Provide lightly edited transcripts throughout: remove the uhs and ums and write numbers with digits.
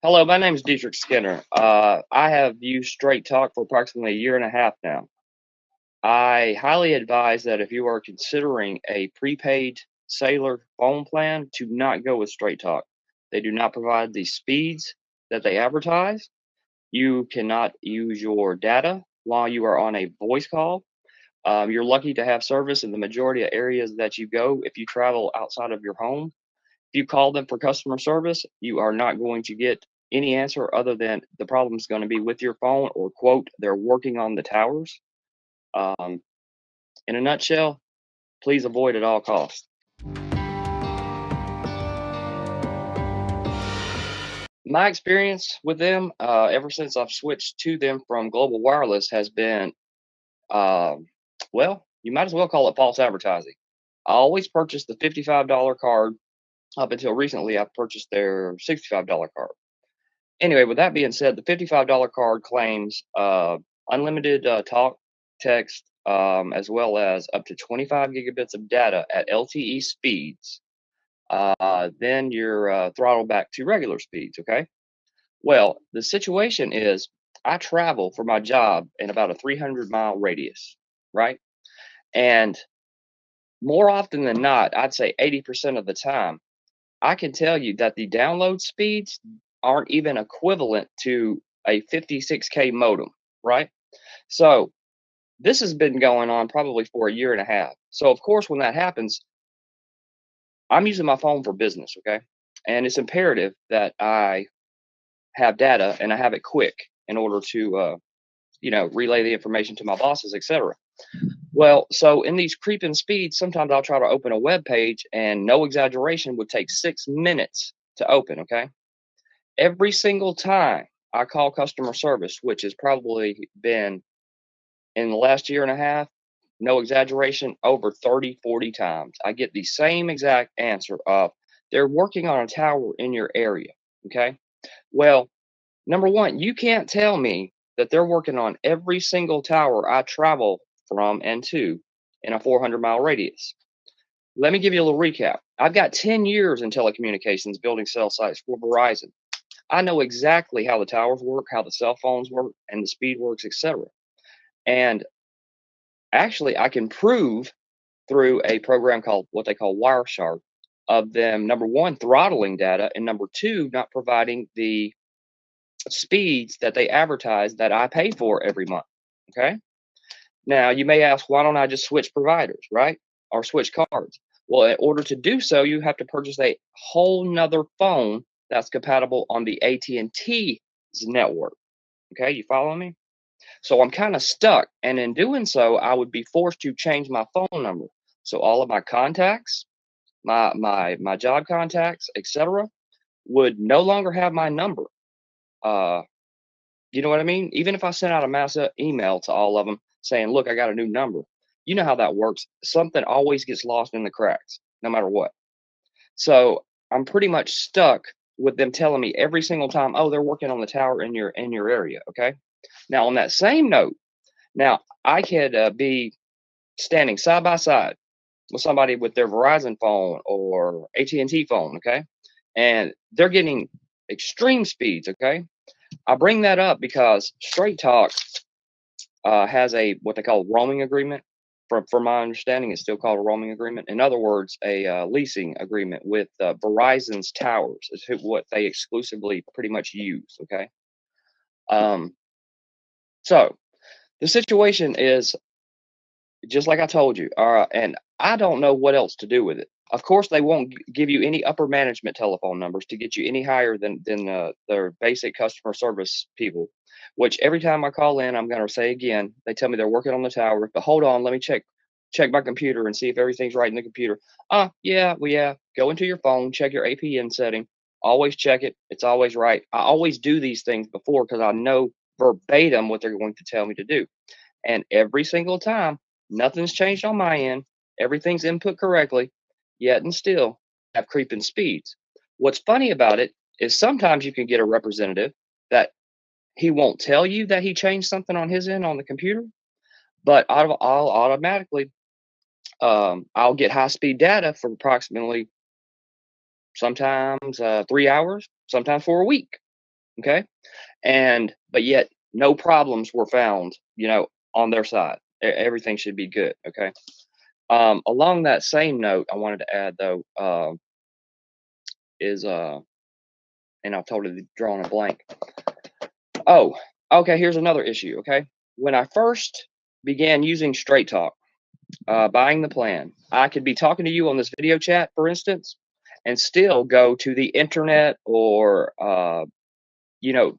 Hello, my name is Dietrich Skinner. I have used Straight Talk for approximately a year and a half now. I highly advise that if you are considering a prepaid cellular phone plan, to not go with Straight Talk. They do not provide the speeds that they advertise. You cannot use your data while you are on a voice call. You're lucky to have service in the majority of areas that you go if you travel outside of your home. If you call them for customer service, you are not going to get any answer other than the problem is going to be with your phone or quote, they're working on the towers. Um, in a nutshell, please avoid at all costs. My experience with them, ever since I've switched to them from Global Wireless, has been, well, you might as well call it false advertising. I always purchased the $55 card. Up until recently, I purchased their $65 card. Anyway, with that being said, the $55 card claims unlimited talk, text, as well as up to 25 gigabits of data at LTE speeds. Then you're throttled back to regular speeds, okay? Well, the situation is I travel for my job in about a 300-mile radius, right? And more often than not, I'd say 80% of the time, I can tell you that the download speeds aren't even equivalent to a 56K modem, right? So this has been going on probably for a year and a half. So of course, when that happens, I'm using my phone for business, okay? And it's imperative that I have data and I have it quick in order to, relay the information to my bosses, etc. Well, so in these creeping speeds, sometimes I'll try to open a web page and no exaggeration would take 6 minutes to open, okay? Every single time I call customer service, which has probably been in the last year and a half, no exaggeration, over 30, 40 times, I get the same exact answer of they're working on a tower in your area. Okay. Well, number one, you can't tell me that they're working on every single tower I travel from and to in a 400-mile radius. Let me give you a little recap. I've got 10 years in telecommunications building cell sites for Verizon. I know exactly how the towers work, how the cell phones work, and the speed works, etc. And actually, I can prove through a program called what they call Wireshark of them, number one, throttling data, and number two, not providing the speeds that they advertise that I pay for every month. Okay. Now, you may ask, why don't I just switch providers, right? Or switch cards? Well, in order to do so, you have to purchase a whole nother phone that's compatible on the AT&T's network. Okay, you follow me? So I'm kind of stuck, and in doing so, I would be forced to change my phone number. So all of my contacts, my job contacts, etc., would no longer have my number. Uh, you know what I mean? Even if I sent out a mass email to all of them saying, "Look, I got a new number," you know how that works. Something always gets lost in the cracks, no matter what. So I'm pretty much stuck with them telling me every single time, "Oh, they're working on the tower in your area." Okay. Now, on that same note, now I could be standing side by side with somebody with their Verizon phone or AT&T phone, okay? And they're getting extreme speeds, okay? I bring that up because Straight Talk has a what they call roaming agreement. From my understanding, it's still called a roaming agreement. In other words, a leasing agreement with Verizon's towers is what they exclusively pretty much use, okay? Um, so the situation is just like I told you, and I don't know what else to do with it. Of course, they won't give you any upper management telephone numbers to get you any higher than their basic customer service people. Which every time I call in, I'm going to say again, they tell me they're working on the tower. But hold on, let me check my computer and see if everything's right in the computer. Yeah, well, yeah. Go into your phone, check your APN setting. Always check it. It's always right. I always do these things before because I know verbatim what they're going to tell me to do. And every single time, nothing's changed on my end. Everything's input correctly, yet and still have creeping speeds. What's funny about it is sometimes you can get a representative that he won't tell you that he changed something on his end on the computer, but I'll automatically I'll get high speed data for approximately sometimes 3 hours, sometimes for a week. Okay. But yet no problems were found, on their side. Everything should be good. Okay. Along that same note, I wanted to add though, is and I've totally drawn a blank. Oh, okay. Here's another issue. Okay. When I first began using Straight Talk, buying the plan, I could be talking to you on this video chat, for instance, and still go to the internet or, you know,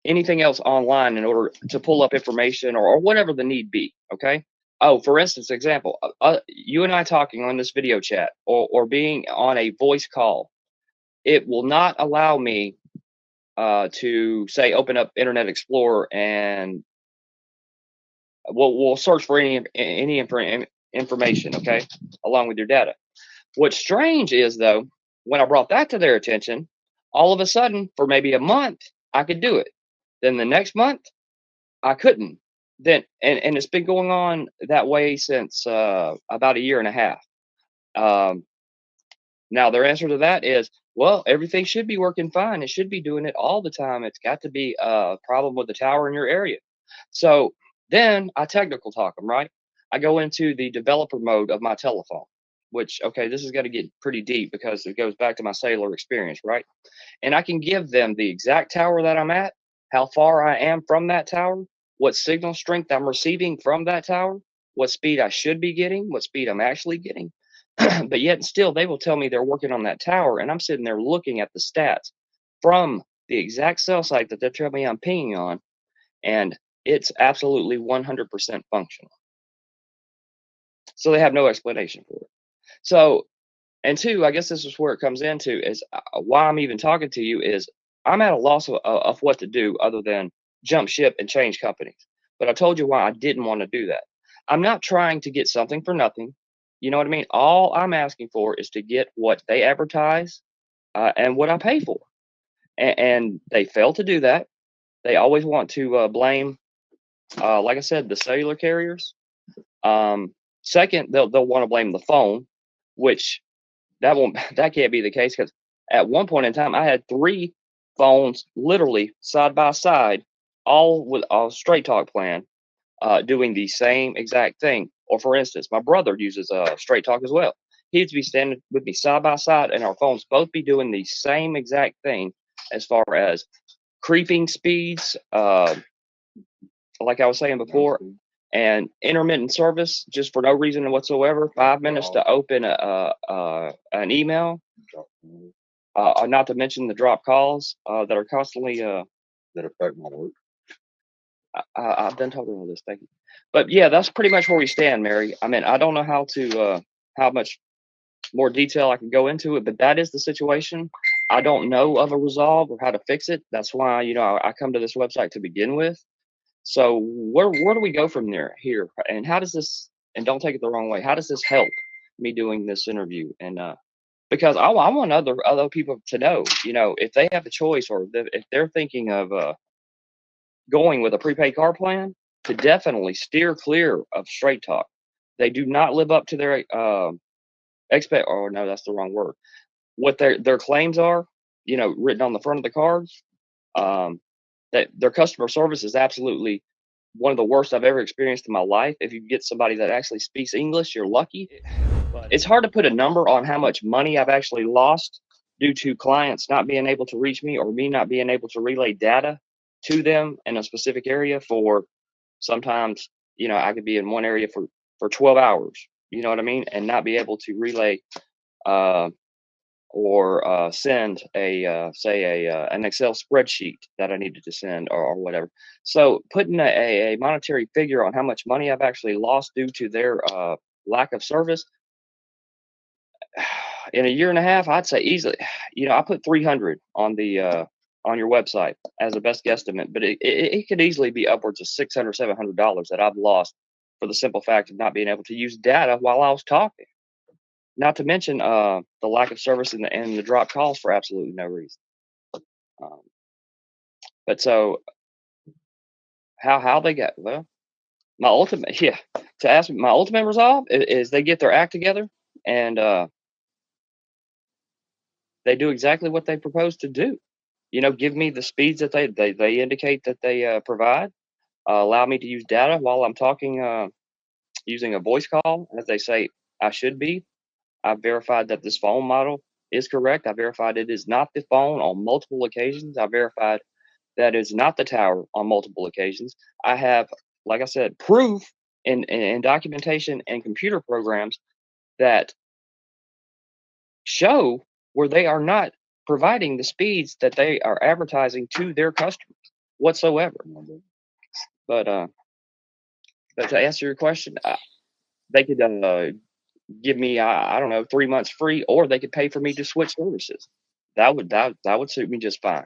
anything else online in order to pull up information or whatever the need be. Okay. Oh, for instance, example, you and I talking on this video chat or being on a voice call, it will not allow me to say open up Internet Explorer and we'll search for any information, okay, along with your data. What's strange is though, when I brought that to their attention, all of a sudden, for maybe a month, I could do it. Then the next month, I couldn't. And it's been going on that way since about a year and a half. Um, Now their answer to that is, well, everything should be working fine. It should be doing it all the time. It's got to be a problem with the tower in your area. So then I technical talk them, right? I go into the developer mode of my telephone, which, okay, this is going to get pretty deep because it goes back to my cellular experience, right? And I can give them the exact tower that I'm at, how far I am from that tower, what signal strength I'm receiving from that tower, what speed I should be getting, what speed I'm actually getting. But yet still they will tell me they're working on that tower and I'm sitting there looking at the stats from the exact cell site that they're telling me I'm pinging on, and it's absolutely 100% functional. So they have no explanation for it. So, and two, I guess this is where it comes into is why I'm even talking to you is I'm at a loss of what to do other than jump ship and change companies. But I told you why I didn't want to do that. I'm not trying to get something for nothing. You know what I mean? All I'm asking for is to get what they advertise and what I pay for. And they fail to do that. They always want to blame, like I said, the cellular carriers. Um, Second, they'll want to blame the phone, which that can't be the case because at one point in time I had three phones literally side by side, all with a straight talk plan, doing the same exact thing. Or for instance, my brother uses straight talk as well. He'd be standing with me side by side, and our phones both be doing the same exact thing as far as creeping speeds, like I was saying before, and intermittent service just for no reason whatsoever. 5 minutes to open an email, not to mention the drop calls that are constantly that affect my work. I've done told her all this. Thank you. But yeah, that's pretty much where we stand, Mary. I mean, I don't know how much more detail I can go into it, but that is the situation. I don't know of a resolve or how to fix it. That's why I come to this website to begin with. So where do we go from there here? And how does this? And don't take it the wrong way. How does this help me doing this interview? And because I want other people to know, if they have a choice or if they're thinking of going with a prepaid car plan, to definitely steer clear of straight talk. They do not live up to their expect. Oh no, that's the wrong word. What their claims are, written on the front of the cards. Um, that their customer service is absolutely one of the worst I've ever experienced in my life. If you get somebody that actually speaks English, you're lucky. But it's hard to put a number on how much money I've actually lost due to clients not being able to reach me or me not being able to relay data to them in a specific area for sometimes, I could be in one area for 12 hours, you know what I mean? And not be able to relay uh, or send an Excel spreadsheet that I needed to send or whatever. So putting a monetary figure on how much money I've actually lost due to their lack of service in a year and a half, I'd say easily. I put 300 on your website as a best guesstimate, but it could easily be upwards of $600, $700 that I've lost for the simple fact of not being able to use data while I was talking. Not to mention the lack of service and the drop calls for absolutely no reason. Um, but so how they got my ultimate to ask my ultimate resolve is they get their act together and they do exactly what they propose to do. give me the speeds that they indicate that they provide. Allow me to use data while I'm talking, using a voice call, as they say I should be. I've verified that this phone model is correct. I verified it is not the phone on multiple occasions. I verified that is not the tower on multiple occasions. I have, like I said, proof and documentation and computer programs that show where they are not providing the speeds that they are advertising to their customers whatsoever. But but to answer your question, they could give me I don't know 3 months free, or they could pay for me to switch services. That would suit me just fine.